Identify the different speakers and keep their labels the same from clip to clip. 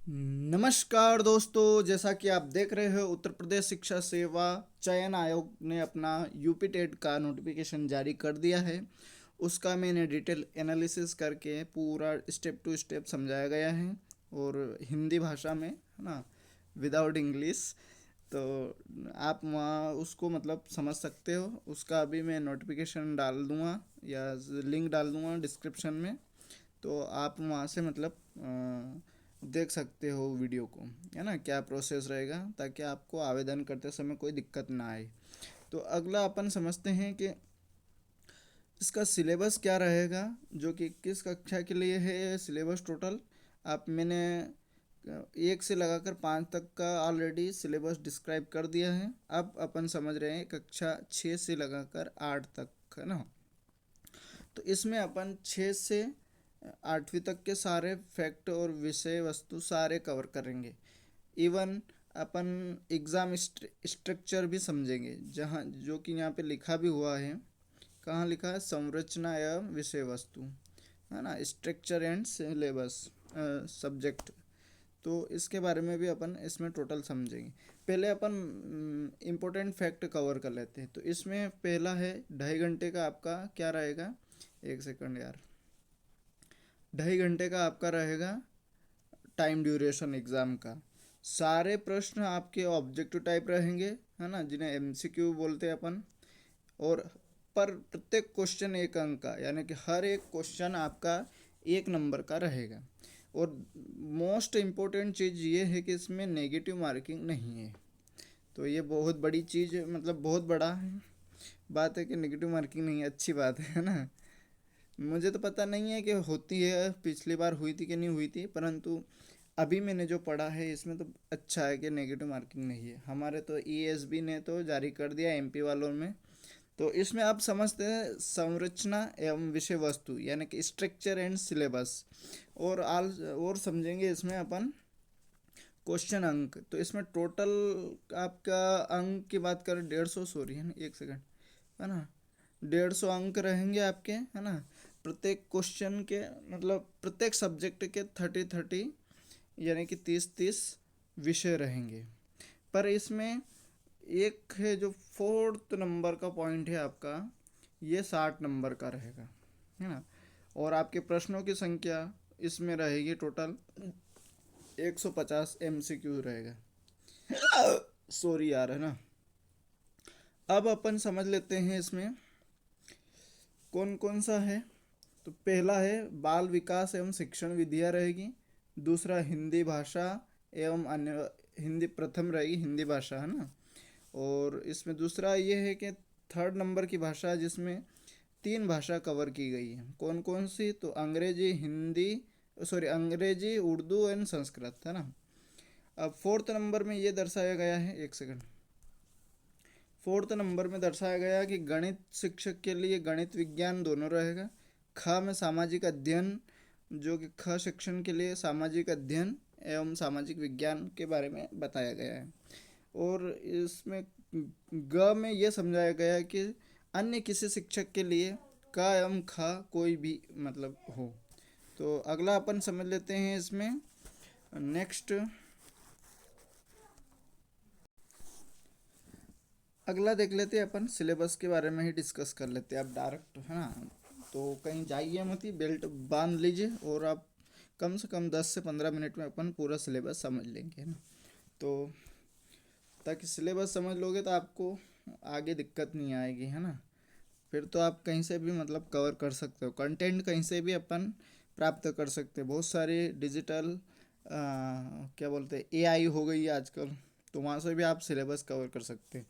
Speaker 1: नमस्कार दोस्तों, जैसा कि आप देख रहे हो उत्तर प्रदेश शिक्षा सेवा चयन आयोग ने अपना यूपी टेट का नोटिफिकेशन जारी कर दिया है। उसका मैंने डिटेल एनालिसिस करके पूरा स्टेप टू स्टेप समझाया गया है और हिंदी भाषा में, है ना, विदाउट इंग्लिश। तो आप वहाँ उसको मतलब समझ सकते हो। उसका अभी मैं नोटिफिकेशन डाल दूँगा या लिंक डाल दूँगा डिस्क्रिप्शन में, तो आप वहाँ से मतलब देख सकते हो वीडियो को, है ना, क्या प्रोसेस रहेगा, ताकि आपको आवेदन करते समय कोई दिक्कत ना आए। तो अगला अपन समझते हैं कि इसका सिलेबस क्या रहेगा, जो कि किस कक्षा के लिए है। सिलेबस टोटल आप मैंने 1 से लगाकर 5 तक का ऑलरेडी सिलेबस डिस्क्राइब कर दिया है। अब अपन समझ रहे हैं कक्षा 6 से लगाकर 8 तक, है ना। तो इसमें अपन 6 से 8वीं तक के सारे फैक्ट और विषय वस्तु सारे कवर करेंगे। इवन अपन एग्ज़ाम स्ट्रक्चर भी समझेंगे, जहाँ जो कि यहाँ पे लिखा भी हुआ है। कहाँ लिखा है? संरचना एवं विषय वस्तु, है ना, स्ट्रक्चर एंड सिलेबस सब्जेक्ट। तो इसके बारे में भी अपन इसमें टोटल समझेंगे। पहले अपन इम्पोर्टेंट फैक्ट कवर कर लेते हैं। तो इसमें पहला है 2.5 घंटे का आपका क्या रहेगा। एक सेकंड यार। 2.5 घंटे का आपका रहेगा टाइम ड्यूरेशन एग्ज़ाम का। सारे प्रश्न आपके ऑब्जेक्टिव टाइप रहेंगे, है ना, जिन्हें एमसीक्यू बोलते हैं अपन। और पर प्रत्येक क्वेश्चन 1 अंक का, यानी कि हर एक क्वेश्चन आपका 1 नंबर का रहेगा। और मोस्ट इम्पोर्टेंट चीज़ ये है कि इसमें नेगेटिव मार्किंग नहीं है। तो ये बहुत बड़ी चीज़, मतलब बहुत बड़ा है बात है कि नेगेटिव मार्किंग नहीं है। अच्छी बात है ना। मुझे तो पता नहीं है कि होती है, पिछली बार हुई थी कि नहीं हुई थी, परंतु अभी मैंने जो पढ़ा है इसमें तो अच्छा है कि नेगेटिव मार्किंग नहीं है। हमारे तो ईएसबी ने तो जारी कर दिया एमपी वालों में। तो इसमें आप समझते हैं संरचना एवं विषय वस्तु, यानी कि स्ट्रक्चर एंड सिलेबस। और आल और समझेंगे इसमें अपन क्वेश्चन अंक। तो इसमें टोटल आपका अंक की बात करें 150, सॉरी, है ना, एक सेकंड, है ना, 150 अंक रहेंगे आपके, है ना। प्रत्येक क्वेश्चन के मतलब प्रत्येक सब्जेक्ट के 30-30, यानी कि 30-30 विषय रहेंगे। पर इसमें एक है जो 4th नंबर का पॉइंट है आपका, ये 60 नंबर का रहेगा, है ना। और आपके प्रश्नों की संख्या इसमें रहेगी टोटल 150 MCQ रहेगा। सॉरी यार, है ना। अब अपन समझ लेते हैं इसमें कौन कौन सा है। तो पहला है बाल विकास एवं शिक्षण विधियाँ रहेगी। दूसरा हिंदी भाषा एवं अन्य, हिंदी प्रथम रहेगी, हिंदी भाषा, है ना। और इसमें दूसरा ये है कि 3rd नंबर की भाषा, जिसमें 3 भाषा कवर की गई है। कौन कौन सी? तो अंग्रेजी, हिंदी, सॉरी, अंग्रेजी, उर्दू एंड संस्कृत, है ना। अब 4th नंबर में ये दर्शाया गया है, एक सेकंड। 4th नंबर में दर्शाया गया कि गणित शिक्षक के लिए गणित विज्ञान दोनों रहेगा। ख में सामाजिक अध्ययन, जो कि ख सेक्शन के लिए सामाजिक अध्ययन एवं सामाजिक विज्ञान के बारे में बताया गया है। और इसमें ग में यह समझाया गया है कि अन्य किसी शिक्षक के लिए क एवं ख कोई भी मतलब हो। तो अगला अपन समझ लेते हैं इसमें। नेक्स्ट, अगला देख लेते हैं अपन, सिलेबस के बारे में ही डिस्कस कर लेते हैं अब डायरेक्ट, है ना। तो कहीं जाइए मत ही, बेल्ट बांध लीजिए और आप कम से कम 10 से 15 मिनट में अपन पूरा सिलेबस समझ लेंगे, है ना। तो ताकि सिलेबस समझ लोगे तो आपको आगे दिक्कत नहीं आएगी, है ना। फिर तो आप कहीं से भी मतलब कवर कर सकते हो, कंटेंट कहीं से भी अपन प्राप्त कर सकते हैं। बहुत सारी डिजिटल क्या बोलते हैं, एआई हो गई है आजकल, तो वहाँ से भी आप सिलेबस कवर कर सकते हैं।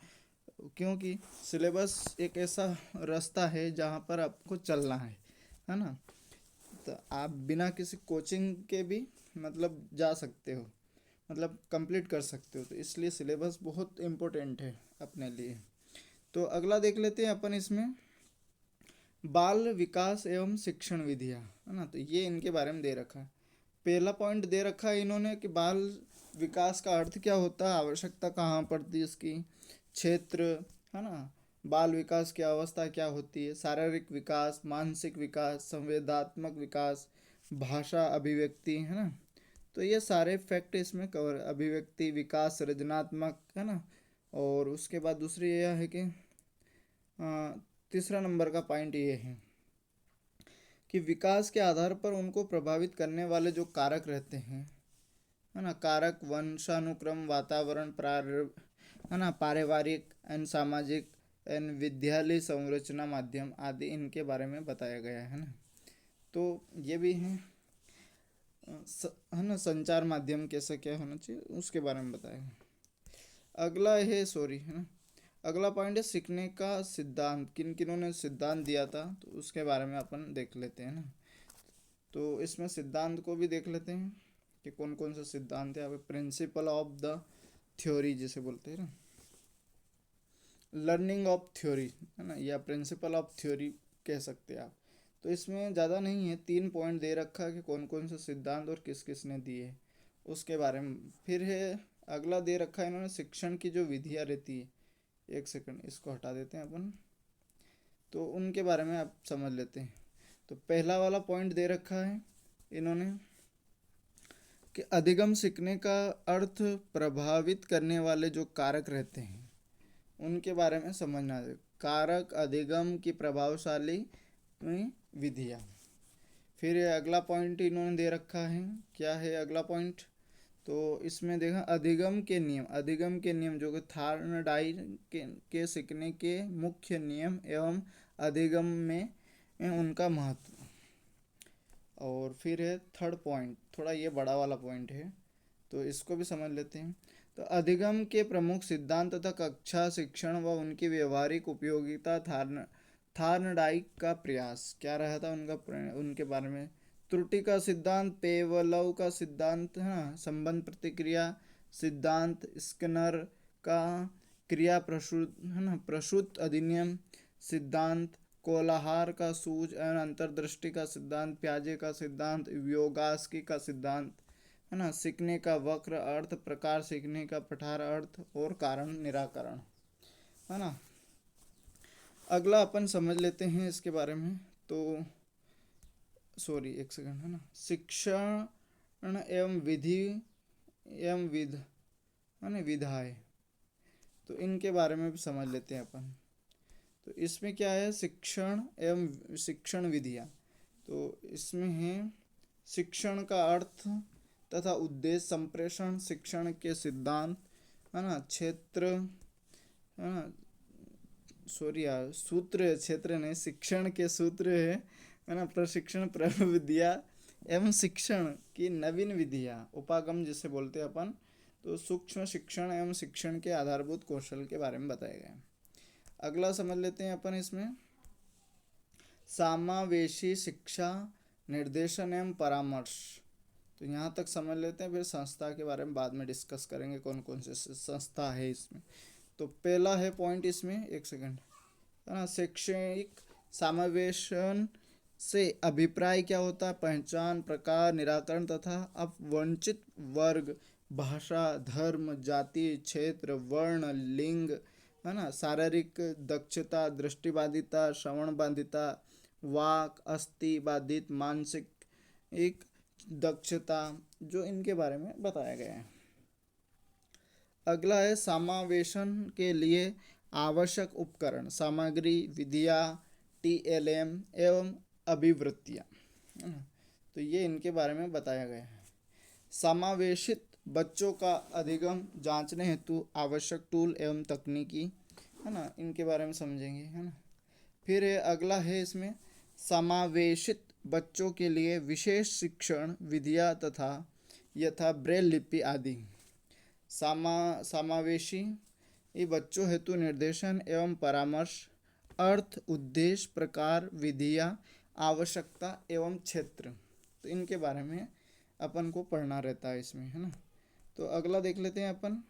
Speaker 1: क्योंकि सिलेबस एक ऐसा रास्ता है जहाँ पर आपको चलना है ना। तो आप बिना किसी कोचिंग के भी मतलब जा सकते हो, मतलब कंप्लीट कर सकते हो। तो इसलिए सिलेबस बहुत इम्पोर्टेंट है अपने लिए। तो अगला देख लेते हैं अपन इसमें, बाल विकास एवं शिक्षण विधियाँ, है ना। तो ये इनके बारे में दे रखा है। पहला पॉइंट दे रखा है इन्होंने कि बाल विकास का अर्थ क्या होता है, आवश्यकता कहाँ पड़ती है इसकी, क्षेत्र, है ना, बाल विकास की अवस्था क्या होती है, शारीरिक विकास, मानसिक विकास, संवेदात्मक विकास, भाषा अभिव्यक्ति, है ना। तो तो ये सारे फैक्ट इसमें कवर, अभिव्यक्ति, विकास, सृजनात्मक, है ना। और उसके बाद दूसरी यह है कि तीसरा नंबर का पॉइंट ये है कि विकास के आधार पर उनको प्रभावित करने वाले जो कारक रहते हैं, है ना, कारक वंशानुक्रम, वातावरण, है ना, पारिवारिक एंड सामाजिक एंड विद्यालय संरचना, माध्यम आदि, इनके बारे में बताया गया है ना। तो ये भी है है ना, संचार माध्यम कैसे क्या होना चाहिए उसके बारे में बताया। अगला है सॉरी है ना, अगला पॉइंट है सीखने का सिद्धांत, किन किनों ने सिद्धांत दिया था, तो उसके बारे में अपन देख लेते हैं ना। तो इसमें सिद्धांत को भी देख लेते हैं कि कौन कौन से सिद्धांत है। प्रिंसिपल ऑफ द थ्योरी जिसे बोलते हैं ना, लर्निंग ऑफ थ्योरी, है ना, या प्रिंसिपल ऑफ थ्योरी कह सकते हैं आप। तो इसमें ज़्यादा नहीं है, 3 पॉइंट दे रखा है कि कौन कौन से सिद्धांत और किस किस ने दिए उसके बारे में। फिर है अगला दे रखा है इन्होंने, शिक्षण की जो विधियाँ रहती है, एक सेकंड इसको हटा देते हैं अपन, तो उनके बारे में आप समझ लेते हैं। तो पहला वाला पॉइंट दे रखा है इन्होंने कि अधिगम सीखने का अर्थ प्रभावित करने वाले जो कारक रहते हैं उनके बारे में समझना है। कारक अधिगम की प्रभावशाली विधियाँ। फिर ये अगला पॉइंट इन्होंने दे रखा है, क्या है अगला पॉइंट, तो इसमें देखा अधिगम के नियम, अधिगम के नियम जो कि थार्नडाइट के सीखने के मुख्य नियम एवं अधिगम में उनका महत्व। और फिर है थर्ड पॉइंट, थोड़ा ये बड़ा वाला पॉइंट है, तो इसको भी समझ लेते हैं। तो अधिगम के प्रमुख सिद्धांत तथा कक्षा शिक्षण व उनकी व्यवहारिक उपयोगिता, थार्नडाइक का प्रयास क्या रहा था उनका, उनके बारे में। त्रुटि का सिद्धांत, पेवलव का सिद्धांत, हाँ, संबंध प्रतिक्रिया सिद्धांत, स्किनर का क्रिया प्रसूत, है ना, प्रसूत अधिनियम सिद्धांत, कोलाहार का सूझ एवं अंतर्दृष्टि का सिद्धांत, प्याजे का सिद्धांत, व्योगास्की का सिद्धांत, है ना, सीखने का वक्र अर्थ प्रकार, सीखने का पठार अर्थ और कारण निराकरण, है ना। अगला अपन समझ लेते हैं इसके बारे में। तो सॉरी एक सेकंड, है ना, शिक्षण एवं विधि एवं विध, है ना, विधाएं, तो इनके बारे में भी समझ लेते हैं अपन। तो इसमें क्या है, शिक्षण एवं शिक्षण विधियाँ, तो इसमें है शिक्षण का अर्थ तथा उद्देश्य, संप्रेषण, शिक्षण के सिद्धांत, है ना, क्षेत्र, है ना, सॉरी यार, सूत्र, क्षेत्र नहीं, शिक्षण के सूत्र है ना, प्रशिक्षण, प्रविधियाँ एवं शिक्षण की नवीन विधियाँ, उपागम जिसे बोलते हैं अपन। तो सूक्ष्म शिक्षण एवं शिक्षण के आधारभूत कौशल के बारे में बताया गया है। अगला समझ लेते हैं अपन इसमें, समावेशी शिक्षा, निर्देशन एवं परामर्श, तो यहाँ तक समझ लेते हैं। फिर संस्था के बारे में बाद में डिस्कस करेंगे कौन कौन से संस्था है इसमें। तो पहला है पॉइंट इसमें, एक सेकंड, है ना, शैक्षणिक समावेशन से अभिप्राय क्या होता है, पहचान, प्रकार, निराकरण तथा अपवंचित वर्ग, भाषा, धर्म, जाति, क्षेत्र, वर्ण, लिंग, है ना, शारीरिक दक्षता, दृष्टिबाधिता, श्रवण बाधिता, वाक, अस्थि बाधित, मानसिक एक दक्षता, जो इनके बारे में बताया गया है। अगला है समावेशन के लिए आवश्यक उपकरण, सामग्री, विधियाँ, TLM एवं अभिवृत्तियाँ, है ना, तो ये इनके बारे में बताया गया है। समावेशित बच्चों का अधिगम जांचने हेतु आवश्यक टूल एवं तकनीकी, है ना, इनके बारे में समझेंगे, है ना। फिर अगला है इसमें समावेशित बच्चों के लिए विशेष शिक्षण विधियाँ तथा यथा ब्रेल लिपि आदि। समावेशी ये बच्चों हेतु निर्देशन एवं परामर्श, अर्थ, उद्देश्य, प्रकार, विधियाँ, आवश्यकता एवं क्षेत्र, तो इनके बारे में अपन को पढ़ना रहता है इसमें, है ना। तो अगला देख लेते हैं अपन,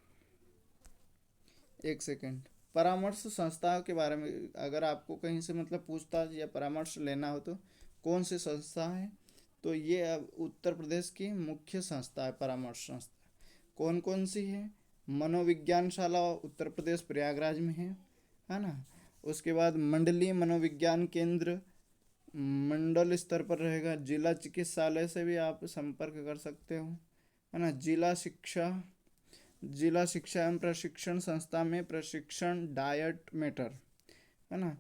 Speaker 1: एक सेकंड, परामर्श संस्थाओं के बारे में अगर आपको कहीं से मतलब पूछताछ या परामर्श लेना हो तो कौन सी संस्था है, तो ये अब उत्तर प्रदेश की मुख्य संस्था है परामर्श संस्था। कौन कौन सी है, मनोविज्ञानशाला उत्तर प्रदेश प्रयागराज में है ना। उसके बाद मंडलीय मनोविज्ञान केंद्र मंडल स्तर पर रहेगा, जिला चिकित्सालय से भी आप संपर्क कर सकते हो, है ना। जिला शिक्षा एवं प्रशिक्षण संस्था में प्रशिक्षण डायट मेटर, है ना।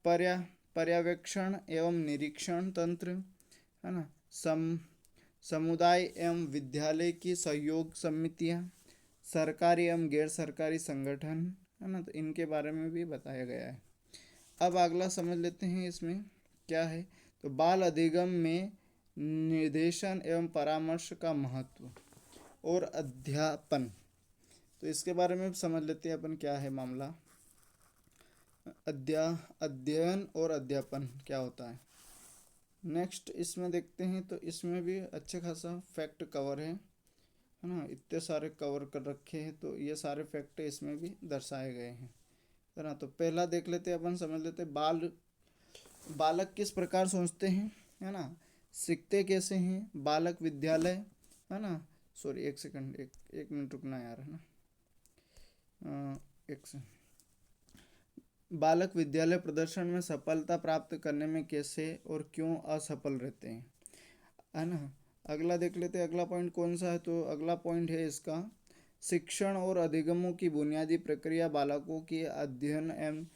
Speaker 1: पर्या पर्यवेक्षण एवं निरीक्षण तंत्र, है ना। समुदाय एवं विद्यालय की सहयोग समितियां, सरकारी एवं गैर सरकारी संगठन, है ना। तो इनके बारे में भी बताया गया है। अब अगला समझ लेते हैं इसमें क्या है। तो बाल अधिगम में निर्देशन एवं परामर्श का महत्व और अध्यापन, तो इसके बारे में समझ लेते हैं अपन क्या है मामला। अध्ययन और अध्यापन क्या होता है। नेक्स्ट इसमें देखते हैं, तो इसमें भी अच्छे खासा फैक्ट कवर है ना। इतने सारे कवर कर रखे हैं, तो ये सारे फैक्ट इसमें भी दर्शाए गए हैं, है ना। तो पहला देख लेते हैं अपन, समझ लेते हैं बालक किस प्रकार सोचते हैं, है ना। सीखते कैसे हैं बालक विद्यालय, है ना। सॉरी एक सेकंड, एक मिनट रुकना यार, है ना। एक से बालक विद्यालय प्रदर्शन में सफलता प्राप्त करने में कैसे और क्यों असफल रहते हैं, है ना। अगला देख लेते हैं, अगला पॉइंट कौन सा है। तो अगला पॉइंट है इसका, शिक्षण और अधिगमों की बुनियादी प्रक्रिया बालकों की अध्ययन एवं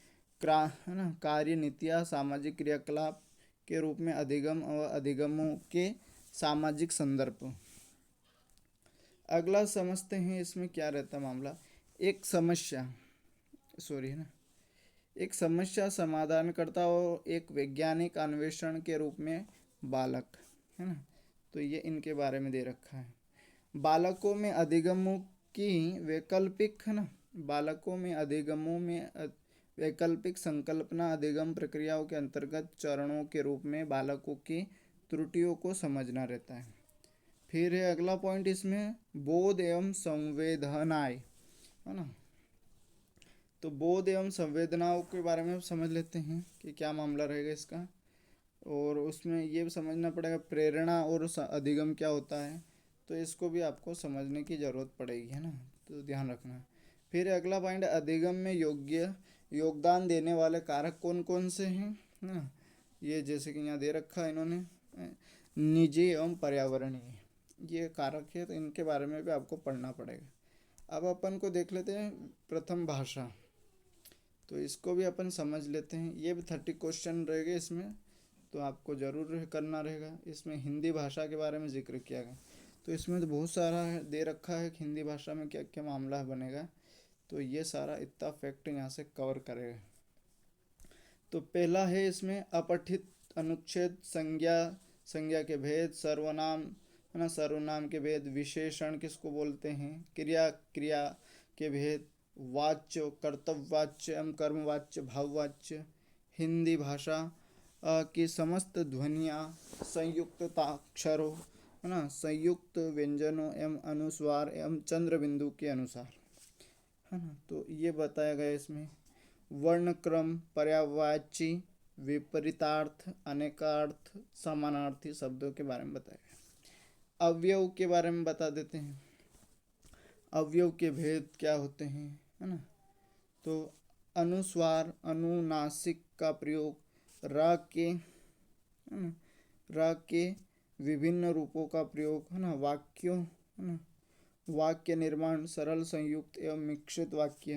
Speaker 1: है ना कार्य नीतियाँ सामाजिक क्रियाकलाप के रूप में अधिगम और अधिगमों के सामाजिक संदर्भ। अगला समझते हैं इसमें क्या रहता है मामला। एक समस्या सॉरी है ना एक समस्या समाधान करता और एक वैज्ञानिक अन्वेषण के रूप में बालक, है ना। तो ये इनके बारे में दे रखा है। बालकों में अधिगमों की वैकल्पिक, है ना। बालकों में अधिगमों में वैकल्पिक संकल्पना अधिगम प्रक्रियाओं के अंतर्गत चरणों के रूप में बालकों की त्रुटियों को समझना रहता है। फिर है अगला पॉइंट इसमें, बोध एवं संवेदनाएं, है ना। तो बोध एवं संवेदनाओं के बारे में समझ लेते हैं कि क्या मामला रहेगा इसका। और उसमें ये भी समझना पड़ेगा प्रेरणा और अधिगम क्या होता है, तो इसको भी आपको समझने की ज़रूरत पड़ेगी, है ना। तो ध्यान रखना। फिर अगला पॉइंट, अधिगम में योगदान देने वाले कारक कौन कौन से हैं, है ना। ये जैसे कि यहाँ दे रखा है इन्होंने, निजी एवं पर्यावरणीय ये कारक है, तो इनके बारे में भी आपको पढ़ना पड़ेगा। अब अपन को देख लेते हैं प्रथम भाषा, तो इसको भी अपन समझ लेते हैं। ये भी 30 क्वेश्चन रहेंगे इसमें, तो आपको ज़रूर करना रहेगा। इसमें हिंदी भाषा के बारे में जिक्र किया गया, तो इसमें तो बहुत सारा दे रखा है कि हिंदी भाषा में क्या क्या मामला बनेगा, तो ये सारा इतना फैक्ट यहाँ से कवर करेगा। तो पहला है इसमें अपठित अनुच्छेद, संज्ञा के भेद, सर्वनाम, है ना। सर्वनाम के भेद, विशेषण किसको बोलते हैं, क्रिया के भेद, वाच्य, कर्तव्यवाच्य एवं कर्मवाच्य, भाववाच्य, हिंदी भाषा की समस्त ध्वनियाँ, संयुक्ताक्षरों, है ना, संयुक्त व्यंजनों एवं अनुस्वार एवं चंद्र बिंदु के अनुसार, है ना। तो ये बताया गया इसमें। वर्ण क्रम, पर्यायवाची, विपरीतार्थ, अनेकार्थ, समानार्थी शब्दों के बारे में बताया गया। अवयव के बारे में बता देते हैं, अवयव के भेद क्या होते हैं, है ना। तो अनुस्वार, अनुनासिक का प्रयोग, र के, है ना, र के विभिन्न रूपों का प्रयोग, है ना। वाक्यों, है ना, वाक्य निर्माण, सरल, संयुक्त एवं मिश्रित वाक्य,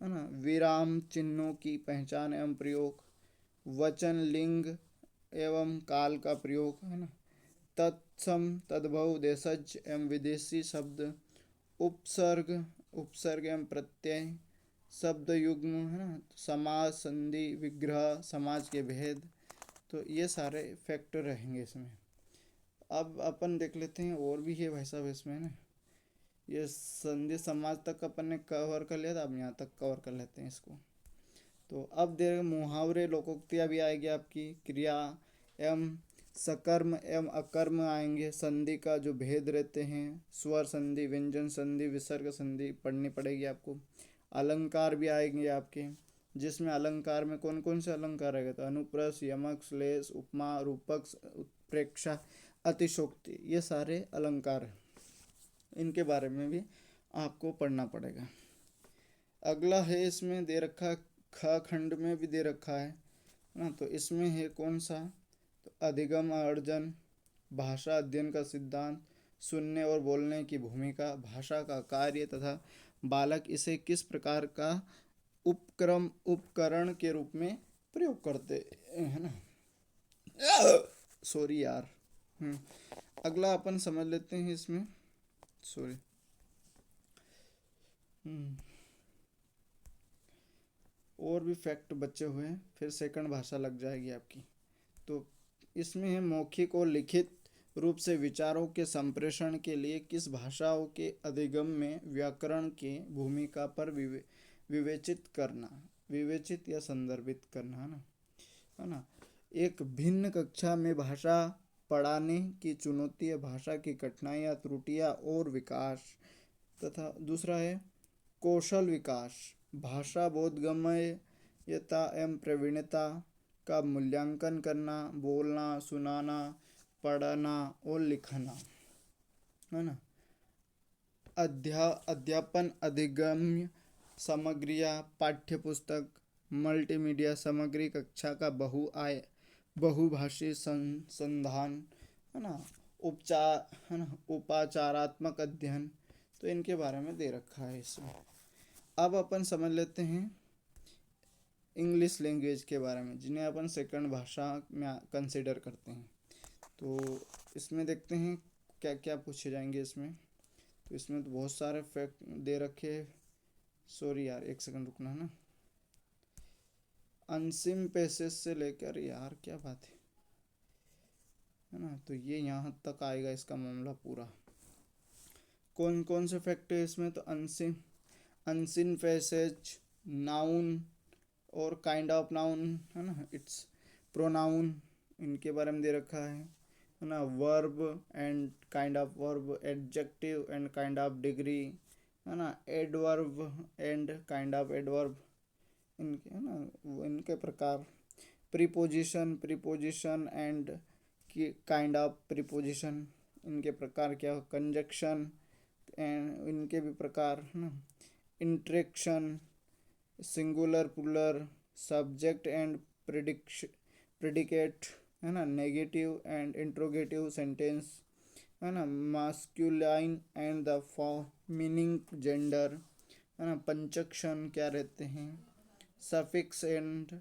Speaker 1: है ना। विराम चिन्हों की पहचान एवं प्रयोग, वचन, लिंग एवं काल का प्रयोग, है ना। तत्सम, तद्भव, देशज एवं विदेशी शब्द, उपसर्ग, उपसर्ग एवं प्रत्यय, शब्द युग्म, है ना। समास, संधि, विग्रह, समाज के भेद, तो ये सारे फैक्टर रहेंगे इसमें। अब अपन देख लेते हैं और भी है भाई साहब इसमें ना। ये संधि समाज तक अपन ने कवर कर लिया था, अब यहाँ तक कवर कर लेते हैं इसको। तो अब देख मुहावरे, लोकोक्तियाँ भी आएगी आपकी, क्रिया एवं सकर्म एवं अकर्म आएंगे, संधि का जो भेद रहते हैं, स्वर संधि, व्यंजन संधि, विसर्ग संधि पढ़नी पड़ेगी आपको। अलंकार भी आएंगे आपके, जिसमें अलंकार में कौन कौन से अलंकार आएगा, तो अनुप्रास, यमक, श्लेष, उपमा, रूपक, उत्प्रेक्षा, अतिशोक्ति, ये सारे अलंकार हैं, इनके बारे में भी आपको पढ़ना पड़ेगा। अगला है इसमें दे रखा, ख खंड में भी दे रखा है ना। तो इसमें है कौन सा, तो अधिगम अर्जन, भाषा अध्ययन का सिद्धांत, सुनने और बोलने की भूमिका, भाषा का कार्य तथा बालक इसे किस प्रकार का उपकरण के रूप में प्रयोग करते है ना। सॉरी यार। अगला अपन समझ लेते हैं इसमें। सॉरी। और भी फैक्ट बचे हुए हैं, फिर सेकंड भाषा लग जाएगी आपकी। तो इसमें है मौखिक और लिखित रूप से विचारों के संप्रेषण के लिए किस भाषाओं के अधिगम में व्याकरण की भूमिका पर विवेचित करना, विवेचित या संदर्भित करना, है ना। एक भिन्न कक्षा में भाषा पढ़ाने की चुनौती है, भाषा की कठिनाइयाँ, त्रुटियाँ और विकास। तथा दूसरा है कौशल विकास, भाषा बोधगम्यता एवं प्रवीणता का मूल्यांकन करना, बोलना, सुनाना, पढ़ना और लिखना, है ना। अध्यापन अधिगम्य सामग्रियाँ, पाठ्यपुस्तक, मल्टीमीडिया सामग्री, कक्षा का बहुभाषी संधान, है ना, उपचार, है ना, उपचारात्मक अध्ययन। तो इनके बारे में दे रखा है इसमें। अब अपन समझ लेते हैं इंग्लिश लैंग्वेज के बारे में, जिन्हें अपन सेकंड भाषा में कंसिडर करते हैं। तो इसमें देखते हैं क्या क्या पूछे जाएंगे इसमें। तो इसमें तो बहुत सारे फैक्ट दे रखे हैं। सॉरी यार, एक सेकंड रुकना है ना। अनसिम पैसेज से लेकर, यार क्या बात है ना। तो ये यहाँ तक आएगा इसका मामला पूरा। कौन कौन से फैक्ट है इसमें। तो अनसिन पैसेज, नाउन और काइंड ऑफ नाउन, है ना, इट्स प्रोनाउन, इनके बारे में दे रखा है ना। Verb and kind of verb, adjective and kind of degree, है ना। Adverb and kind of adverb, इनके, है ना, इनके प्रकार। Preposition and kind of preposition, इनके प्रकार क्या। कंजक्शन एंड इनके भी प्रकार, है ना। Interaction, singular plural, subject and predicate, है ना। नेगेटिव एंड इंट्रोगेटिव सेंटेंस, है ना। Masculine and the meaning gender, है ना। पंचक्षण क्या रहते हैं। सफिक्स एंड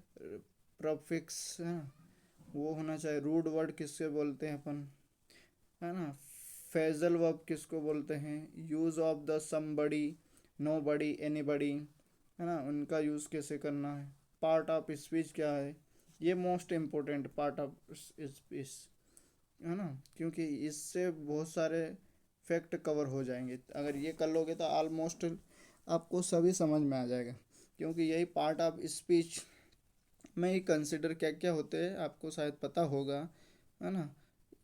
Speaker 1: प्रोफिक्स, है ना, वो होना चाहिए। रूड वर्ड किससे बोलते हैं अपन, है ना। फेजल वर्ब किसको बोलते हैं। Use of the somebody, nobody, anybody, है ना, उनका यूज़ कैसे करना है। पार्ट ऑफ स्पीच क्या है, ये most important part of speech, है ना, क्योंकि इससे बहुत सारे फैक्ट कवर हो जाएंगे। अगर ये कर लोगे तो ऑलमोस्ट आपको सभी समझ में आ जाएगा, क्योंकि यही पार्ट ऑफ स्पीच में ही कंसिडर क्या क्या होते हैं आपको शायद पता होगा, है ना।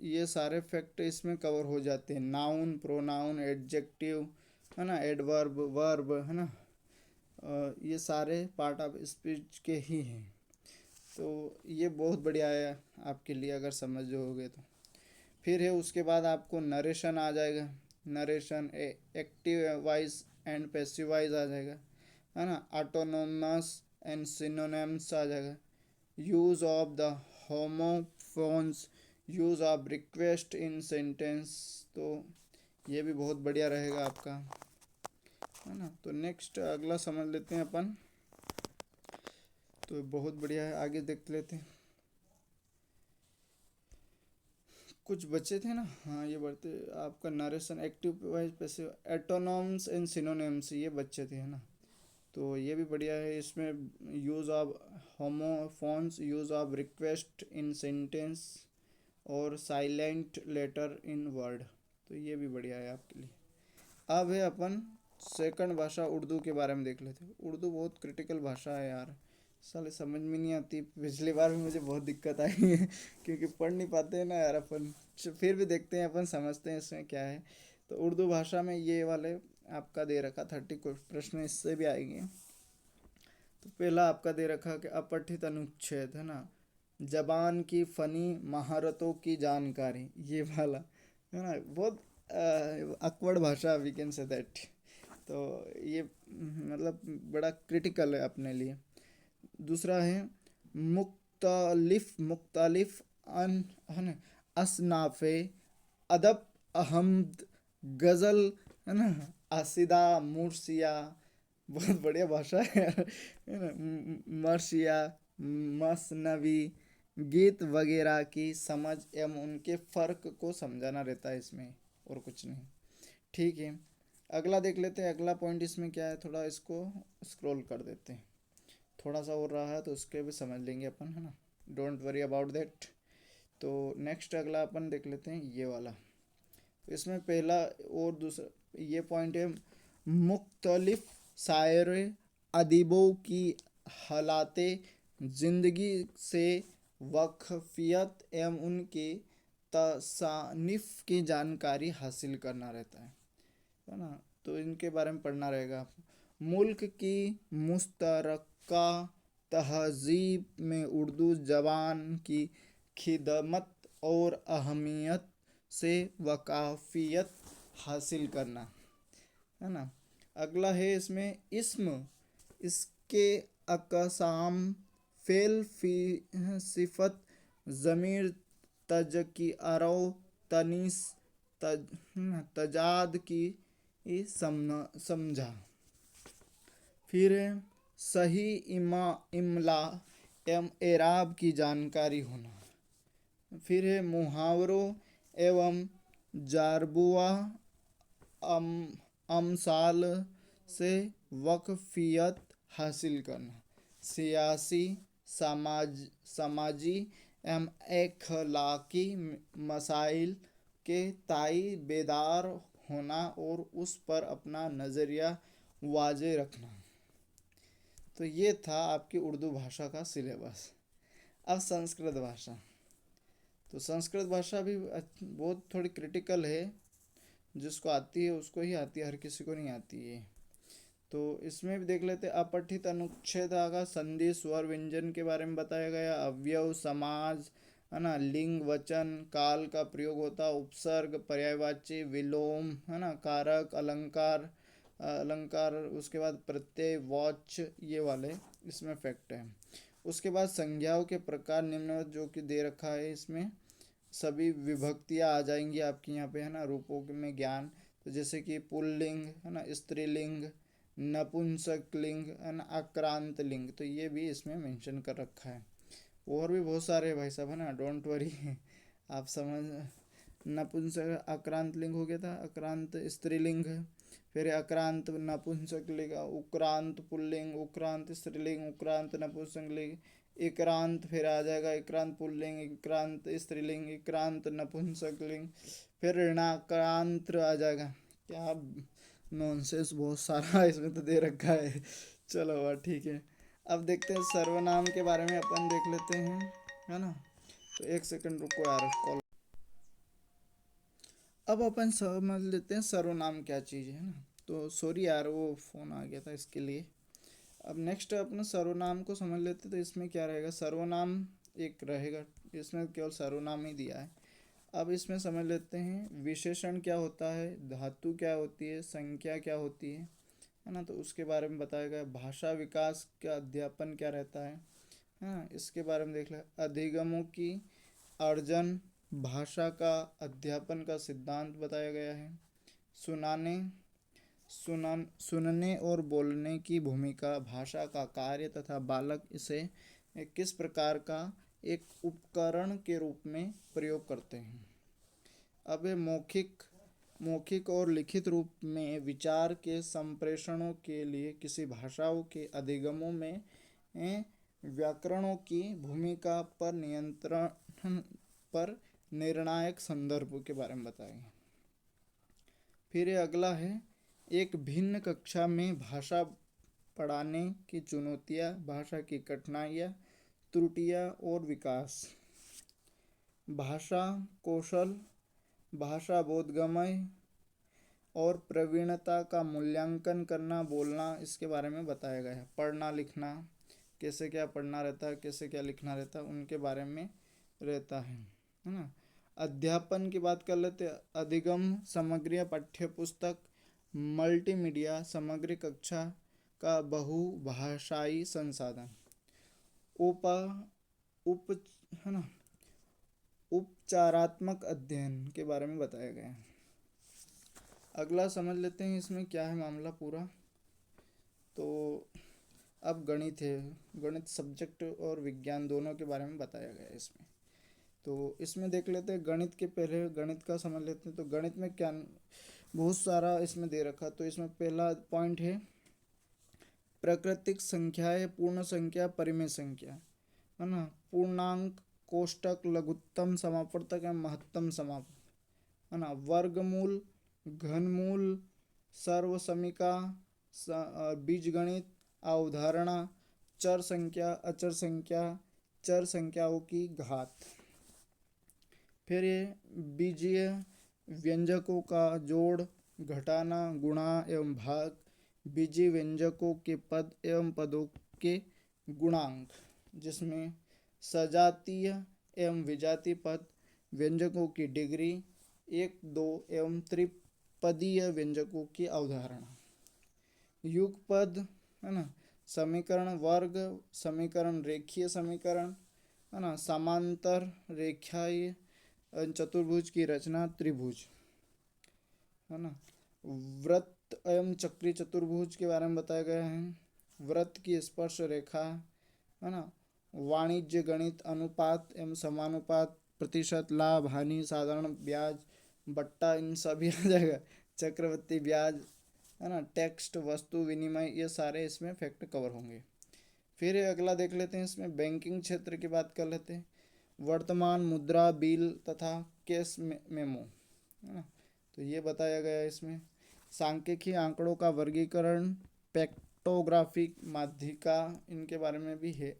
Speaker 1: ये सारे फैक्ट इसमें कवर हो जाते हैं। नाउन, प्रोनाउन, एडजेक्टिव, है ना, एडवर्ब, वर्ब, है ना। ये सारे पार्ट ऑफ स्पीच के ही हैं। तो ये बहुत बढ़िया है आपके लिए अगर समझ जाओगे तो। फिर है उसके बाद आपको नरेशन आ जाएगा। Narration active voice and passive voice आ जाएगा, है ना। ऑटोनोमस एंड सिनोनिम्स आ जाएगा। Use of the homophones, use of request in sentence. तो ये भी बहुत बढ़िया रहेगा आपका, है ना। तो नेक्स्ट अगला समझ लेते हैं अपन। तो बहुत बढ़िया है, आगे देख लेते हैं। कुछ बचे थे ना, हाँ ये बढ़ते आपका narration, active voice passive, antonyms and synonyms, ये बच्चे थे, है ना। तो ये भी बढ़िया है। इसमें use of homophones, use of request in sentence और साइलेंट लेटर इन वर्ड। तो ये भी बढ़िया है आपके लिए। अब है अपन सेकंड भाषा उर्दू के बारे में देख लेते हैं। उर्दू बहुत क्रिटिकल भाषा है यार, साले समझ में नहीं आती। पिछली बार भी मुझे बहुत दिक्कत आई है क्योंकि पढ़ नहीं पाते हैं ना यार अपन। फिर भी देखते हैं अपन, समझते हैं इसमें क्या है। तो उर्दू भाषा में ये वाले आपका दे रखा 30 प्रश्न इससे भी आएंगे। तो पहला आपका दे रखा कि अपठित अनुच्छेद, है ना। जबान की फ़नी महारतों की जानकारी, ये वाला, है ना। बहुत अकवर्ड भाषा, वी कैन से दैट। तो ये मतलब बड़ा क्रिटिकल है अपने लिए। दूसरा है मुख्तलिफ अन, है ना, असनाफ़े अदब अहमद गज़ल, है ना, आसिदा, मुर्सिया, बहुत बढ़िया भाषा है यार, है ना, मर्सिया, मसनवी, गीत वगैरह की समझ एवं उनके फ़र्क को समझाना रहता है इसमें, और कुछ नहीं। ठीक है, अगला देख लेते हैं। अगला पॉइंट इसमें क्या है, थोड़ा इसको स्क्रॉल कर देते हैं, थोड़ा सा और रहा है तो उसके भी समझ लेंगे अपन, है ना, डोंट वरी अबाउट दैट। तो नेक्स्ट अगला अपन देख लेते हैं ये वाला। तो इसमें पहला और दूसरा ये पॉइंट है, मुख्तलिफ शायर अदीबों की हालाते ज़िंदगी से वाकफियत एवं उनके तसानिफ की जानकारी हासिल करना रहता है ना। तो इनके बारे में पढ़ना रहेगा। मुल्क की मुश्तरका तहज़ीब में उर्दू ज़बान की खिदमत और अहमियत से वाकफियत हासिल करना, है ना। अगला है इसमें इस्म, इसके अकसाम, फेल फी सिफत, ज़मीर, तजकी अरो, तनीस, तजाद की समझा। फिर है सही इमला एवं एराब की जानकारी होना। फिर है मुहावरों एवं जारबुआ अम अमसाल से वक्फियत हासिल करना। सियासी, समाजी एवं अखलाकी मसाइल के ताई बेदार होना और उस पर अपना नज़रिया वाजे रखना। तो ये था आपकी उर्दू भाषा का सिलेबस। अब संस्कृत भाषा। तो संस्कृत भाषा भी बहुत थोड़ी क्रिटिकल है, जिसको आती है उसको ही आती है, हर किसी को नहीं आती है। तो इसमें भी देख लेते हैं। अपठित अनुच्छेद का संधि, स्वर, व्यंजन के बारे में बताया गया। अवयव, समाज, है ना, लिंग, वचन, काल का प्रयोग होता, उपसर्ग, पर्यायवाची, विलोम, है ना, कारक, अलंकार, अलंकार, उसके बाद प्रत्यय, वॉच, ये वाले इसमें फैक्ट है। उसके बाद संज्ञाओं के प्रकार निम्नवत जो कि दे रखा है, इसमें सभी विभक्तियाँ आ जाएंगी आपकी यहाँ पे, है ना, रूपों में ज्ञान। तो जैसे कि पुल्लिंग, है ना, स्त्रीलिंग, नपुंसक लिंग, है ना, आक्रांत लिंग, तो ये भी इसमें मेंशन कर रखा है। और भी बहुत सारे भाई साहब, है ना, डोंट वरी आप समझ। नपुंसक आक्रांत लिंग हो गया था, आक्रांत स्त्रीलिंग, फिर आक्रांत नपुंसक लिंग, उक्रांत पुल्लिंग, उक्रांत स्त्रीलिंग, उक्रांत नपुंसक लिंग, इक्रांत फिर आ जाएगा, इक्रांत पुल्लिंग, इक्रांत स्त्रीलिंग, इक्रांत नपुंसकलिंग, फिर ऋणाक्रांत आ जाएगा। क्या नॉनसेंस बहुत सारा इसमें तो दे रखा है। चलो वाह, ठीक है। अब देखते हैं सर्वनाम के बारे में अपन देख लेते हैं, है ना। तो एक सेकंड रुको यार, कॉल। अब अपन समझ लेते हैं सर्वनाम क्या चीज़ है ना। तो सॉरी यार, वो फ़ोन आ गया था इसके लिए। अब नेक्स्ट अपना सर्वनाम को समझ लेते, तो इसमें क्या रहेगा, सर्वनाम एक रहेगा, इसमें केवल सर्वनाम ही दिया है। अब इसमें समझ लेते हैं विशेषण क्या होता है, धातु क्या होती है, संख्या क्या होती है ना, तो उसके बारे में बताया गया। भाषा विकास का अध्यापन क्या रहता है, हाँ, इसके बारे में देख ले। अधिगमों की अर्जन, भाषा का अध्यापन का सिद्धांत बताया गया है। सुनाने, सुनने और बोलने की भूमिका, भाषा का कार्य तथा बालक इसे किस प्रकार का एक उपकरण के रूप में प्रयोग करते हैं। अब मौखिक, मौखिक और लिखित रूप में विचार के संप्रेषणों के लिए किसी भाषाओं के अधिगमों में व्याकरणों की भूमिका पर नियंत्रण पर निर्णायक संदर्भ के बारे में बताएंगे। फिर ये अगला है, एक भिन्न कक्षा में भाषा पढ़ाने की चुनौतियाँ, भाषा की कठिनाइयाँ, त्रुटियाँ और विकास। भाषा कौशल, भाषा बोधगम्य और प्रवीणता का मूल्यांकन करना, बोलना, इसके बारे में बताया गया है। पढ़ना लिखना, कैसे क्या पढ़ना रहता है, कैसे क्या लिखना रहता है, उनके बारे में रहता है ना। अध्यापन की बात कर लेते हैं। अधिगम सामग्री, पाठ्य पुस्तक, मल्टीमीडिया सामग्री, कक्षा का बहुभाषाई संसाधन। उप उप है ना, उपचारात्मक अध्ययन के बारे में बताया गया है। अगला समझ लेते हैं इसमें क्या है मामला पूरा। तो अब गणित है। गणित सब्जेक्ट और विज्ञान दोनों के बारे में बताया गया है इसमें। तो इसमें देख लेते हैं गणित के, पहले गणित का समझ लेते हैं। तो गणित में क्या बहुत सारा इसमें दे रखा। तो इसमें पहला पॉइंट है प्राकृतिक संख्याएं, पूर्ण संख्या, परिमेय संख्या, है ना, पूर्णांक, कोष्टक, लघुत्तम समापवर्तक एवं महत्तम समापवर्तक, है ना, वर्गमूल, घनमूल, सर्व समीका, बीजगणित, अवधारणा, चर संख्या, अचर संख्या, चर संख्याओं की घात। फिर ये बीजीय व्यंजकों का जोड़, घटाना, गुणा एवं भाग, बीजीय व्यंजकों के पद एवं पदों के गुणांक, जिसमें सजातीय एवं विजातीय पद व्यंजकों की डिग्री, एक, दो एवं त्रिपदीय व्यंजकों की अवधारणा, युगपद, है ना, समीकरण वर्ग, समीकरण रेखीय समीकरण, है ना, समांतर रेखाएं, चतुर्भुज की रचना, त्रिभुज, है ना, वृत्त एवं चक्री चतुर्भुज के बारे में बताया गया है, वृत्त की स्पर्श रेखा, है ना, वाणिज्य गणित, अनुपात एवं समानुपात, प्रतिशत, लाभ, हानि, साधारण ब्याज, बट्टा, इन सभी आ जाएगा, चक्रवृद्धि ब्याज, है ना, टेक्स्ट, वस्तु विनिमय, ये सारे इसमें फैक्ट कवर होंगे। फिर अगला देख लेते हैं, इसमें बैंकिंग क्षेत्र की बात कर लेते हैं। वर्तमान मुद्रा, बिल तथा कैश मेमो, है ना, तो ये बताया गया है इसमें। सांख्यिकी आंकड़ों का वर्गीकरण, पेक्टोग्राफिक माध्यिका, इनके बारे में भी है।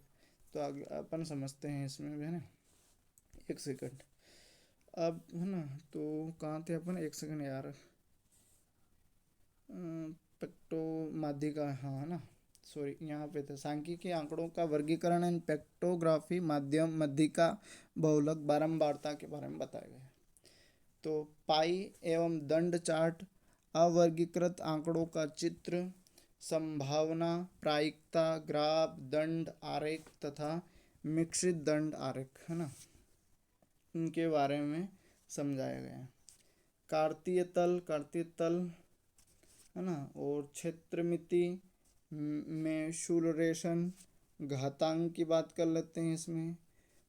Speaker 1: तो आगे अपन समझते हैं इसमें भी, है ना। एक सेकंड, अब है ना, तो कहाँ थे अपन, एक सेकंड यार, पेक्टो माध्यिका, हाँ है ना, सॉरी, यहाँ पे थे। सांख्यिकी आंकड़ों का वर्गीकरण एंड पेक्टोग्राफी, माध्यम, मध्यिका, बहुलक, बारंबारता के बारे में बताया गया है। तो पाई एवं दंड चार्ट, अवर्गीकृत आंकड़ों का चित्र, संभावना, प्रायिकता, ग्राफ, दंड आरेख तथा मिश्रित दंड आरेख, है ना, इनके बारे में समझाया गया है। कार्तीय तल, है ना, और क्षेत्रमिति में शूलरेशन, घातांक की बात कर लेते हैं इसमें,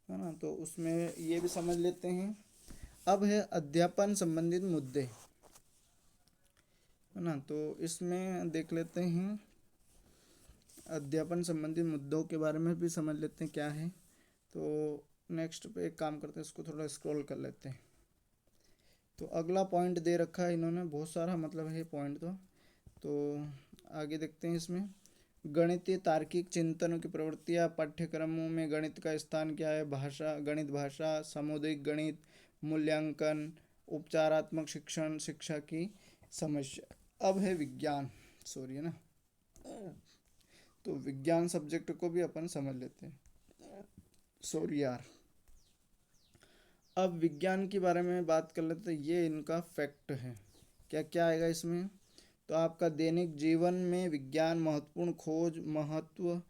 Speaker 1: है ना। तो उसमें ये भी समझ लेते हैं। अब है अध्यापन संबंधित मुद्दे, है ना, तो इसमें देख लेते हैं अध्यापन संबंधित मुद्दों के बारे में भी समझ लेते हैं क्या है। तो नेक्स्ट पे एक काम करते हैं, इसको थोड़ा स्क्रॉल कर लेते हैं। तो अगला पॉइंट दे रखा है इन्होंने, बहुत सारा मतलब है पॉइंट। तो आगे देखते हैं इसमें, गणितीय तार्किक चिंतनों की प्रवृत्तियाँ, पाठ्यक्रमों में गणित का स्थान क्या है, भाषा, गणित भाषा, सामुदायिक गणित, मूल्यांकन, उपचारात्मक शिक्षण, शिक्षा की समस्या। अब है विज्ञान, सॉरी, है ना, तो विज्ञान सब्जेक्ट को भी अपन समझ लेते हैं, सॉरी यार। अब विज्ञान के बारे में बात कर लेते हैं, ये इनका फैक्ट है। क्या क्या आएगा इसमें, तो आपका दैनिक जीवन में विज्ञान महत्वपूर्ण खोज, महत्व,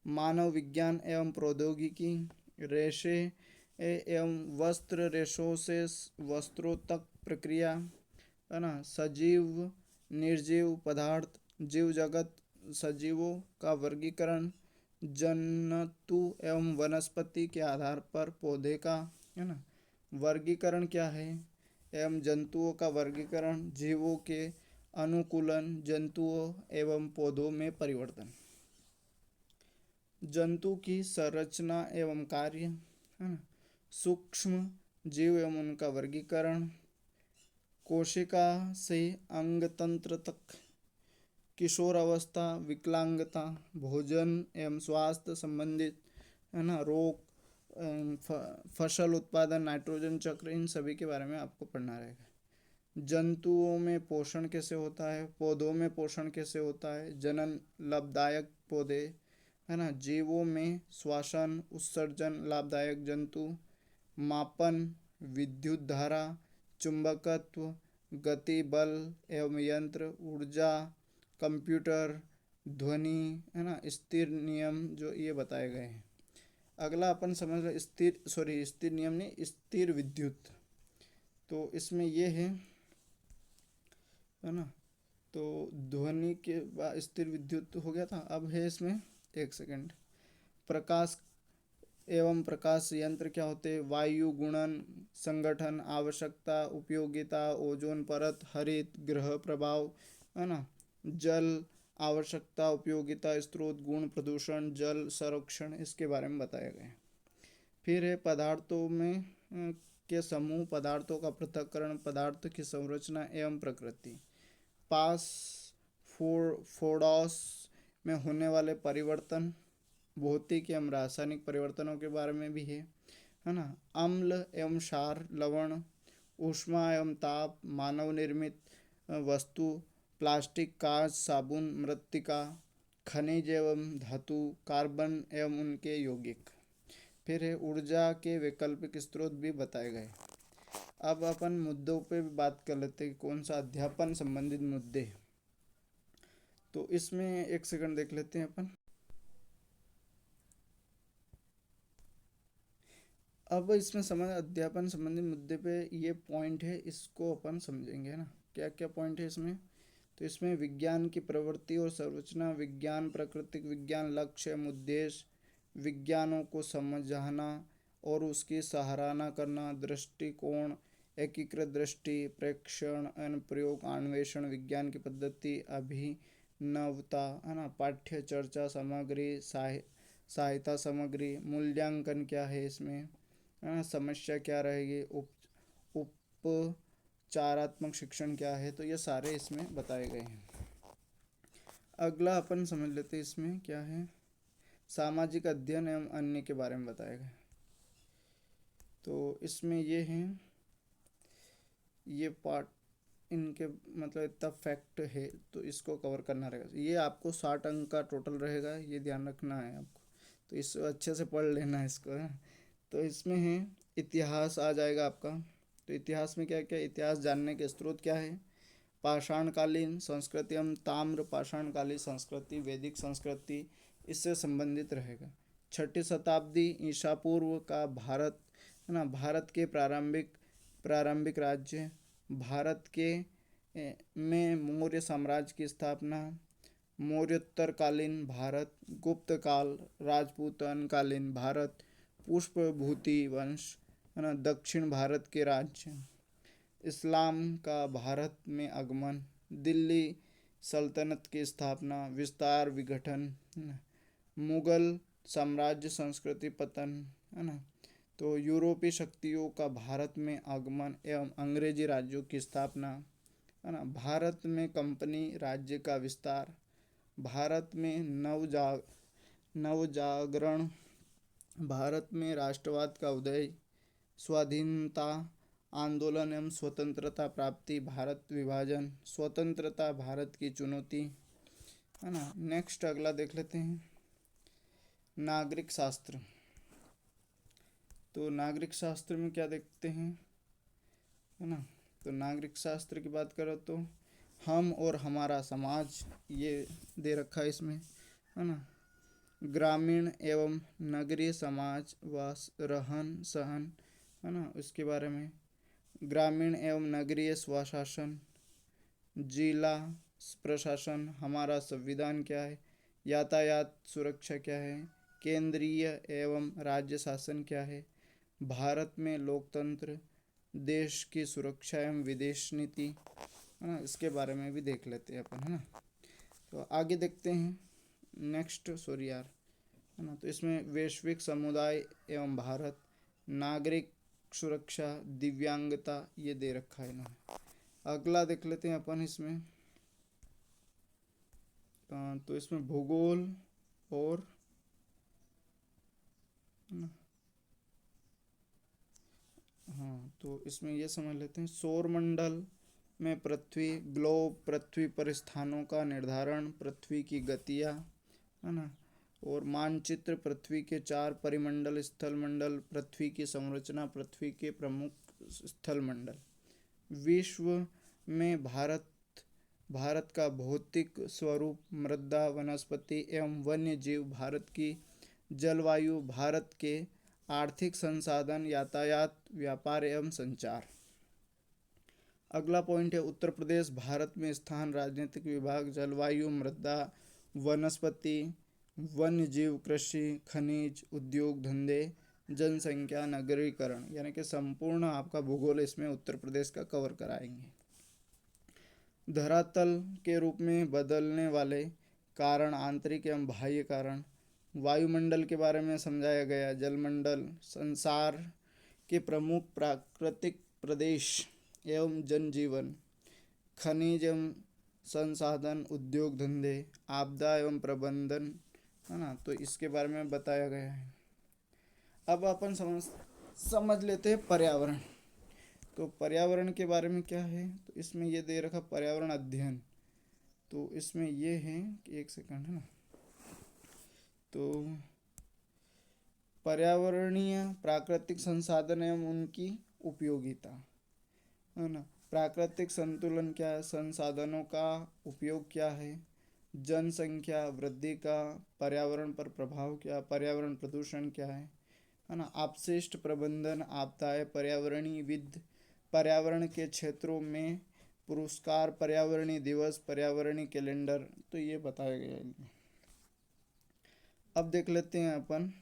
Speaker 1: मानव विज्ञान एवं प्रौद्योगिकी, रेशे एवं वस्त्र, रेशों से वस्त्रों तक प्रक्रिया, है ना, सजीव, निर्जीव पदार्थ, जीव जगत, सजीवों का वर्गीकरण, जंतु एवं वनस्पति के आधार पर पौधे का, है ना, वर्गीकरण क्या है, एवं जंतुओं का वर्गीकरण, जीवों के अनुकूलन, जंतुओं एवं पौधों में परिवर्तन, जंतु की संरचना एवं कार्य, है ना, सूक्ष्म जीव एवं उनका वर्गीकरण, कोशिका से अंग तंत्र तक, किशोर अवस्था, विकलांगता, भोजन एवं स्वास्थ्य संबंधित, है ना, रोग, फसल उत्पादन, नाइट्रोजन चक्र, इन सभी के बारे में आपको पढ़ना रहेगा। जंतुओं में पोषण कैसे होता है, पौधों में पोषण कैसे होता है, जनन, लाभदायक पौधे, है ना, जीवों में श्वसन, उत्सर्जन, लाभदायक जंतु, मापन, विद्युत धारा, चुंबकत्व, गति, बल एवं यंत्र, ऊर्जा, कंप्यूटर, ध्वनि, है ना, स्थिर नियम, जो ये बताए गए हैं। अगला अपन समझ रहे स्थिर, सॉरी, स्थिर नियम नहीं, स्थिर विद्युत। तो इसमें ये है, है ना। तो ध्वनि के बाद स्थिर विद्युत हो गया था। अब है इसमें, एक सेकंड, प्रकाश एवं प्रकाश यंत्र क्या होते हैं? वायु गुणन, संगठन, आवश्यकता, उपयोगिता, ओजोन परत, हरित ग्रह प्रभाव, है ना। जल, आवश्यकता, उपयोगिता, स्रोत, गुण, प्रदूषण, जल संरक्षण, इसके बारे में बताया गया है। फिर है पदार्थों में के समूह, पदार्थों का पृथक्करण, पदार्थ की संरचना एवं प्रकृति, पास फोडोस में होने वाले परिवर्तन, भौतिक एवं रासायनिक परिवर्तनों के बारे में भी है ना। अम्ल एवं क्षार, लवण, ऊष्मा एवं ताप, मानव निर्मित वस्तु, प्लास्टिक, कांच, साबुन, मृत्तिका, खनिज एवं धातु, कार्बन एवं उनके यौगिक। फिर है ऊर्जा के वैकल्पिक स्रोत भी बताए गए। अब अपन मुद्दों पे भी बात कर लेते हैं, कौन सा अध्यापन संबंधित मुद्दे। तो इसमें एक सेकंड देख लेते हैं अपन। अब इसमें समझ अध्यापन संबंधी मुद्दे पे ये पॉइंट है, इसको अपन समझेंगे, है ना। क्या क्या पॉइंट है इसमें? तो इसमें विज्ञान की प्रवृत्ति और संरचना, विज्ञान, प्राकृतिक विज्ञान, लक्ष्य एवं उद्देश्य, विज्ञानों को समझना और उसकी सराहना करना, दृष्टिकोण, एकीकृत दृष्टि, प्रेक्षण, अनुप्रयोग, अन्वेषण, विज्ञान की पद्धति, अभिनवता, है ना। पाठ्य चर्चा सामग्री, सहायता सामग्री, मूल्यांकन क्या है इसमें, है ना। समस्या क्या रहेगी, उपचारात्मक शिक्षण क्या है, तो ये सारे इसमें बताए गए हैं। अगला अपन समझ लेते हैं इसमें क्या है, सामाजिक अध्ययन एवं अन्य के बारे में बताया गया। तो इसमें ये हैं, ये पार्ट इनके मतलब इतना फैक्ट है, तो इसको कवर करना रहेगा। ये आपको 60 अंक का टोटल रहेगा, ये ध्यान रखना है आपको। तो इस अच्छे से पढ़ लेना है इसको, है। तो इसमें है इतिहास आ जाएगा आपका। तो इतिहास में क्या क्या, इतिहास जानने के स्रोत क्या है? पाषाणकालीन संस्कृति एवं ताम्र पाषाणकालीन संस्कृति, वैदिक संस्कृति, इससे संबंधित रहेगा। 6ठी शताब्दी ईसा पूर्व का भारत, है ना। भारत के प्रारंभिक प्रारंभिक राज्य, भारत के में मौर्य साम्राज्य की स्थापना, मौर्योत्तरकालीन भारत, गुप्त काल, राजपूतान कालीन भारत, पुष्पभूति वंश, है ना। दक्षिण भारत के राज्य, इस्लाम का भारत में आगमन, दिल्ली सल्तनत की स्थापना, विस्तार, विघटन, है ना। मुगल साम्राज्य संस्कृति पतन, है ना। तो यूरोपीय शक्तियों का भारत में आगमन एवं अंग्रेजी राज्यों की स्थापना, है ना। भारत में कंपनी राज्य का विस्तार, भारत में नवजागरण, भारत में राष्ट्रवाद का उदय, स्वाधीनता आंदोलन एवं स्वतंत्रता प्राप्ति, भारत विभाजन, स्वतंत्रता भारत की चुनौती, है ना। नेक्स्ट अगला देख लेते हैं, नागरिक शास्त्र। तो नागरिक शास्त्र में क्या देखते हैं, है ना। तो नागरिक शास्त्र की बात करो तो हम और हमारा समाज, ये दे रखा है इसमें, है ना। ग्रामीण एवं नगरीय समाज व रहन सहन, है ना, उसके बारे में। ग्रामीण एवं नगरीय स्वशासन, जिला प्रशासन, हमारा संविधान क्या है, यातायात सुरक्षा क्या है, केंद्रीय एवं राज्य शासन क्या है, भारत में लोकतंत्र, देश की सुरक्षा एवं विदेश नीति, है ना। इसके बारे में भी देख लेते हैं अपन, है ना। तो आगे देखते हैं, नेक्स्ट सॉरी यार, है ना। तो इसमें वैश्विक समुदाय एवं भारत, नागरिक सुरक्षा, दिव्यांगता, ये दे रखा है ना। अगला देख लेते हैं अपन इसमें, तो इसमें भूगोल और, है ना। हाँ, तो इसमें ये समझ लेते हैं, सौर मंडल में पृथ्वी, ग्लोब, पृथ्वी पर स्थानों का निर्धारण, पृथ्वी की गतियाँ, है ना। और मानचित्र, पृथ्वी के 4 परिमंडल, स्थल मंडल, पृथ्वी की संरचना, पृथ्वी के प्रमुख स्थल मंडल, विश्व में भारत, भारत का भौतिक स्वरूप, मृदा, वनस्पति एवं वन्य जीव, भारत की जलवायु, भारत के आर्थिक संसाधन, यातायात, व्यापार एवं संचार। अगला पॉइंट है उत्तर प्रदेश भारत में स्थान, राजनीतिक विभाग, जलवायु, मृदा, वनस्पति, वन्य जीव, कृषि, खनिज, उद्योग धंधे, जनसंख्या, नगरीकरण, यानी कि संपूर्ण आपका भूगोल इसमें उत्तर प्रदेश का कवर कराएंगे। धरातल के रूप में बदलने वाले कारण, आंतरिक एवं बाह्य कारण, वायुमंडल के बारे में समझाया गया, जलमंडल, संसार के प्रमुख प्राकृतिक प्रदेश एवं जनजीवन, खनिज एवं संसाधन, उद्योग धंधे, आपदा एवं प्रबंधन, है ना, तो इसके बारे में बताया गया है। अब अपन समझ लेते हैं पर्यावरण। तो पर्यावरण के बारे में क्या है, तो इसमें ये दे रखा पर्यावरण अध्ययन। तो इसमें ये है कि एक सेकंड, है ना, तो पर्यावरणीय प्राकृतिक संसाधन एवं उनकी उपयोगिता, है ना, प्राकृतिक संतुलन क्या है, संसाधनों का उपयोग क्या है, जनसंख्या वृद्धि का पर्यावरण पर प्रभाव क्या, पर्यावरण प्रदूषण क्या है ना, अपशिष्ट प्रबंधन, आपदाएं, पर्यावरणीय विद, पर्यावरण के क्षेत्रों में पुरस्कार, पर्यावरणीय दिवस, पर्यावरणीय कैलेंडर, तो ये बताया गया है। अब देख लेते हैं अपन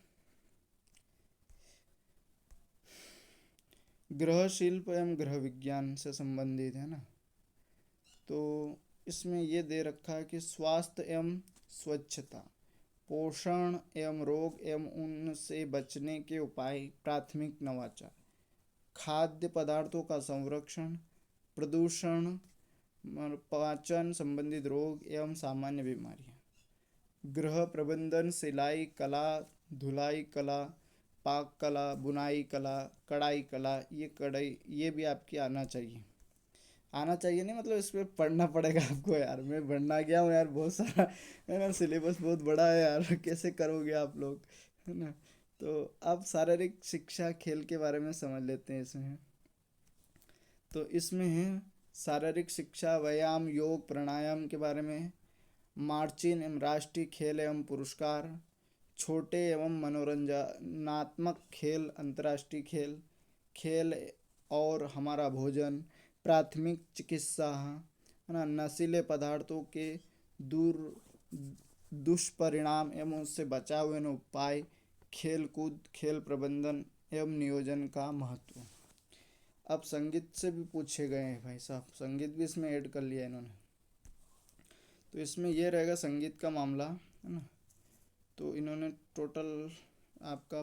Speaker 1: गृह शिल्प एवं गृह विज्ञान से संबंधित, है ना। तो इसमें ये दे रखा है कि स्वास्थ्य एवं स्वच्छता, पोषण एवं रोग एवं उनसे बचने के उपाय, प्राथमिक नवाचार, खाद्य पदार्थों का संरक्षण, प्रदूषण, पाचन संबंधित रोग एवं सामान्य बीमारियां, गृह प्रबंधन, सिलाई कला, धुलाई कला, पाक कला, बुनाई कला, कढ़ाई कला, ये कढ़ाई ये भी आपकी आना चाहिए। आना चाहिए नहीं मतलब इस पे पढ़ना पड़ेगा आपको यार, मैं बढ़ना गया हूँ यार, बहुत सारा है ना, सिलेबस बहुत बड़ा है यार, कैसे करोगे आप लोग, है ना। तो अब शारीरिक शिक्षा खेल के बारे में समझ लेते हैं इसमें। तो इसमें है शारीरिक शिक्षा, व्यायाम, योग, प्राणायाम के बारे में, मार्चिंग एवं राष्ट्रीय खेल एवं पुरस्कार, छोटे एवं मनोरंजनात्मक खेल, अंतर्राष्ट्रीय खेल, खेल और हमारा भोजन, प्राथमिक चिकित्सा, है ना, नशीले पदार्थों के दूर दुष्परिणाम एवं उससे बचाव एवं उपाय, खेल कूद, खेल प्रबंधन एवं नियोजन का महत्व। अब संगीत से भी पूछे गए हैं भाई साहब, संगीत भी इसमें ऐड कर लिया इन्होंने। तो इसमें यह रहेगा संगीत का मामला, है ना। तो इन्होंने टोटल आपका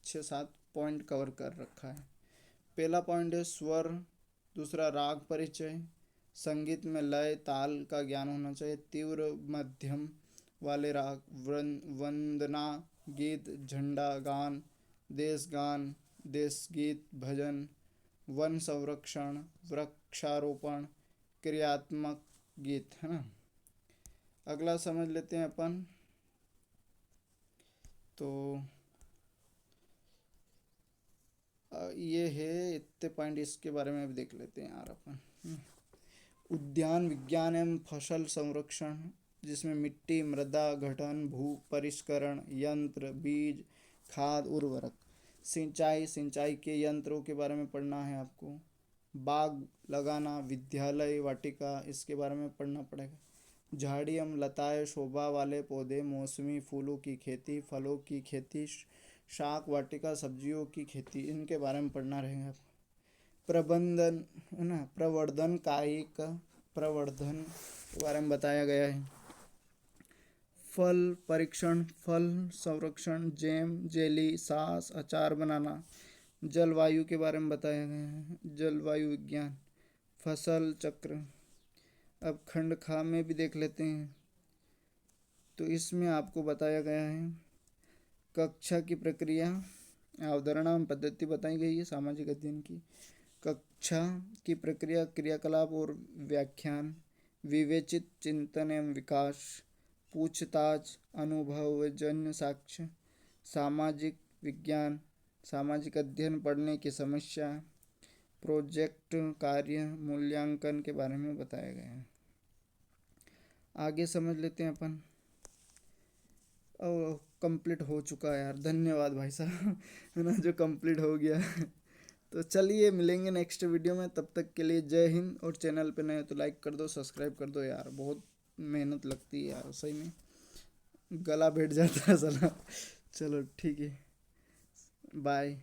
Speaker 1: 6-7 पॉइंट कवर कर रखा है। पहला पॉइंट है स्वर, दूसरा राग परिचय, संगीत में लय ताल का ज्ञान होना चाहिए, तीव्र मध्यम वाले राग, वंदना गीत, झंडा गान, देश गान, देश गीत, भजन, वन संरक्षण, वृक्षारोपण, क्रियात्मक गीत, है ना। अगला समझ लेते हैं अपन। तो ये है इतने पॉइंट, इसके बारे में भी देख लेते हैं यार अपन। उद्यान विज्ञान एवं फसल संरक्षण, जिसमें मिट्टी, मृदा गठन, भू परिष्करण, यंत्र, बीज, खाद, उर्वरक, सिंचाई, सिंचाई के यंत्रों के बारे में पढ़ना है आपको, बाग लगाना, विद्यालय, वाटिका, इसके बारे में पढ़ना पड़ेगा, झाड़ी एवं लताएं, शोभा वाले पौधे, मौसमी फूलों की खेती, फलों की खेती, शाक वाटिका, सब्जियों की खेती, इनके बारे में पढ़ना रहेगा। प्रबंधन, है ना, प्रवर्धन, कायिक प्रवर्धन के बारे में बताया गया है, फल परीक्षण, फल संरक्षण, जैम, जेली, सास, अचार बनाना, जलवायु के बारे में बताया गया है, जलवायु विज्ञान, फसल चक्र। अब खंड खा में भी देख लेते हैं। तो इसमें आपको बताया गया है कक्षा की प्रक्रिया, अवधारणा एवं पद्धति बताई गई है सामाजिक अध्ययन की, कक्षा की प्रक्रिया, क्रियाकलाप और व्याख्यान, विवेचित चिंतन एवं विकास, पूछताछ, अनुभव जन्य साक्ष्य, सामाजिक विज्ञान, सामाजिक अध्ययन, पढ़ने की समस्या, प्रोजेक्ट कार्य, मूल्यांकन के बारे में बताया गया है। आगे समझ लेते हैं अपन। कंप्लीट हो चुका है यार, धन्यवाद भाई साहब, है ना, जो कंप्लीट हो गया। तो चलिए मिलेंगे नेक्स्ट वीडियो में, तब तक के लिए जय हिंद। और चैनल पे नए हो तो लाइक कर दो, सब्सक्राइब कर दो यार, बहुत मेहनत लगती है यार सही में, गला बैठ जाता है साला। चलो ठीक है, बाय।